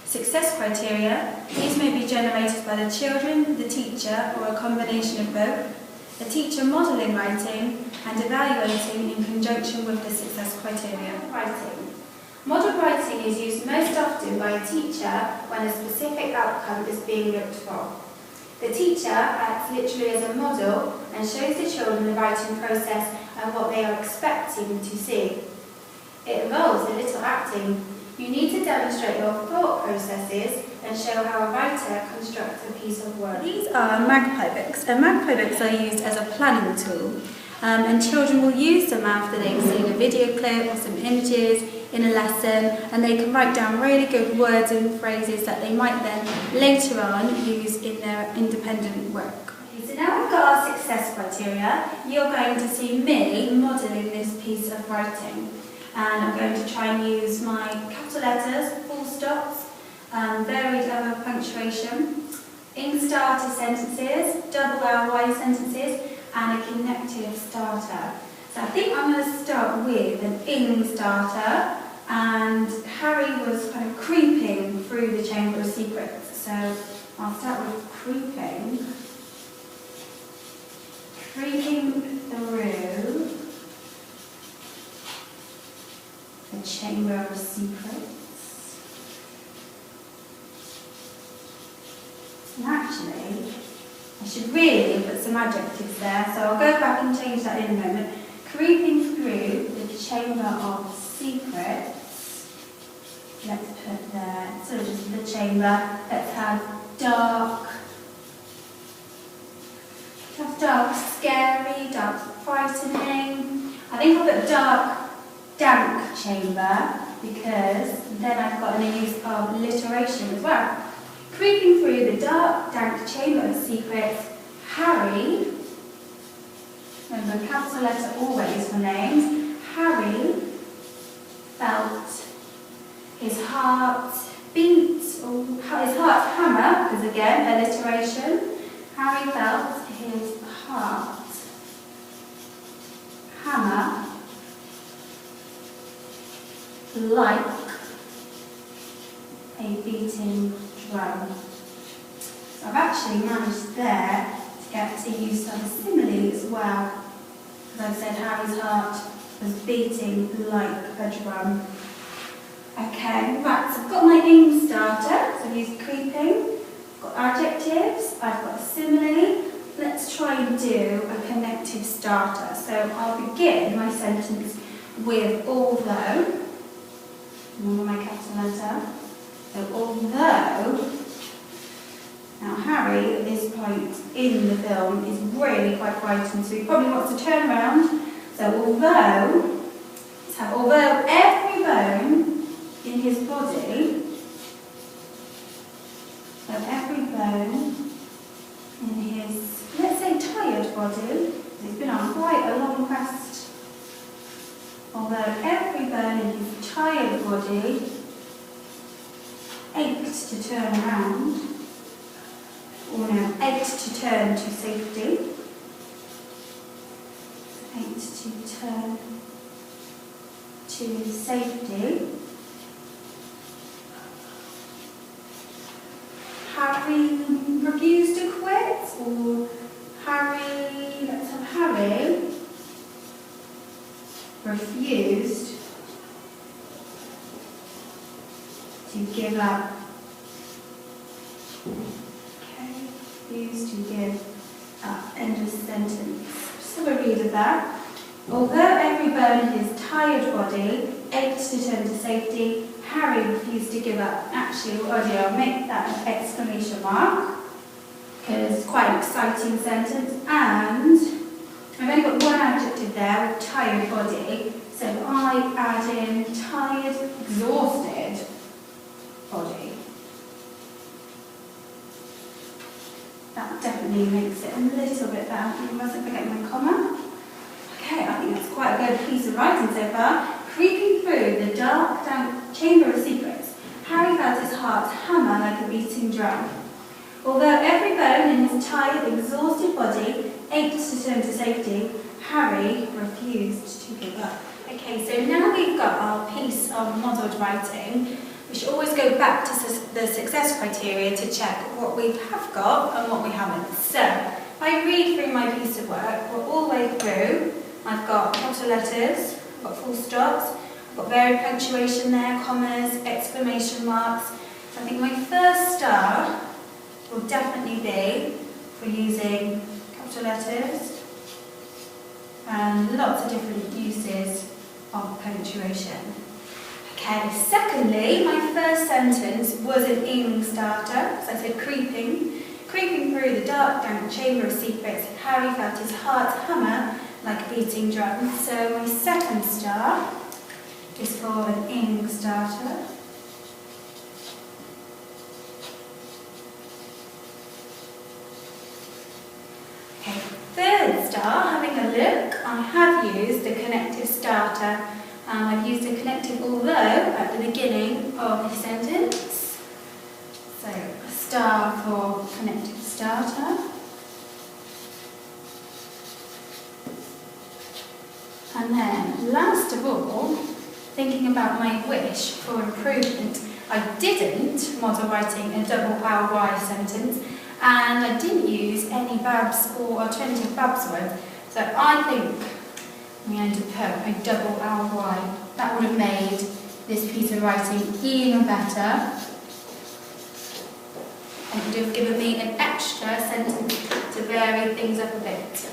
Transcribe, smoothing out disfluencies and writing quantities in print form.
Success criteria. These may be generated by the children, the teacher, or a combination of both. The teacher modelling writing and evaluating in conjunction with the success criteria. Writing. Model writing is used most often by a teacher when a specific outcome is being looked for. The teacher acts literally as a model and shows the children the writing process and what they are expecting to see. It involves a little acting. You need to demonstrate your thought processes and show how a writer constructs a piece of work. These are magpie books, and magpie books are used as a planning tool. And children will use them after they've seen a video clip or some images in a lesson, and they can write down really good words and phrases that they might then later on use in their independent work. So now we've got our success criteria. You're going to see me modelling this piece of writing. And I'm going to try and use my capital letters, full stops, varied level of punctuation, ing starter sentences, double ly sentences, and a connective starter. So I think I'm going to start with an ing starter, and Harry was kind of creeping through the Chamber of Secrets. So I'll start with creeping through the Chamber of Secrets. And actually, I should really put some adjectives there, so I'll go back and change that in a moment. Creeping through the Chamber of Secrets. Let's put there, sort of just the chamber. Let's have dark, scary, dark, frightening. I think I'll put dark, dank chamber, because then I've got a use of alliteration as well. Creeping through the dark, dank chamber of secrets, Harry, remember capital letter always for names, Harry felt his heart beat, or his heart hammer, because again, alliteration. Harry felt his heart hammer like a beating drum. So I've actually managed there to get to use some simile as well, because I said Harry's heart was beating like a drum. Okay, right, so I've got my ing starter, so I've used creeping, I've got adjectives, I've got a simile. Let's try and do a connective starter. So I'll begin my sentence with although. Remember my capital letter. So although, now Harry at this point in the film is really quite frightened, so he probably wants to turn around. So although every bone in his body, so every bone in his, let's say tired body, he's been on quite a long quest. Although every bone in his tired body ached to turn around, or no, ached to turn to safety. Ached to turn to safety. Harry refused to quit, or Harry, let's have Harry refused to give up. Okay, refused to give up. End of sentence. Just have a read of that. Although every bone in his tired body ached to turn to safety, Harry refused to give up. Actually, what I'll do, I'll make that an exclamation mark, because it's quite an exciting sentence, and I've only got one adjective there with tired body, so I add in tired, exhausted body. That definitely makes it a little bit better. I mustn't forget my comma. Okay, I think that's quite a good piece of writing so far. Creeping through the dark, dank chamber of secrets, Harry felt his heart hammer like a beating drum. Although every bone in his tired, exhausted body ached to turn to safety, Harry refused to give up. Okay, so now we've got our piece of modelled writing. We should always go back to the success criteria to check what we have got and what we haven't. So, if I read through my piece of work, we're all the way through. I've got capital letters, I've got full stops, I've got varied punctuation there, commas, exclamation marks. So I think my first star will definitely be for using capital letters and lots of different uses of punctuation. Okay, secondly, my first sentence was an ing starter, so I said creeping through the dark, dank chamber of secrets, Harry felt his heart hammer like a beating drum. So my second star is for an ing starter. Okay, third star, having a look, I have used the connective starter. I've used a connective although at the beginning of the sentence. So a star for connective starter. And then, last of all, thinking about my wish for improvement, I didn't model writing a double RY sentence, and I didn't use any Babs or alternative Babsworth. So I think I'm going to put a double RY. That would have made this piece of writing even better. And it would have given me an extra sentence to vary things up a bit.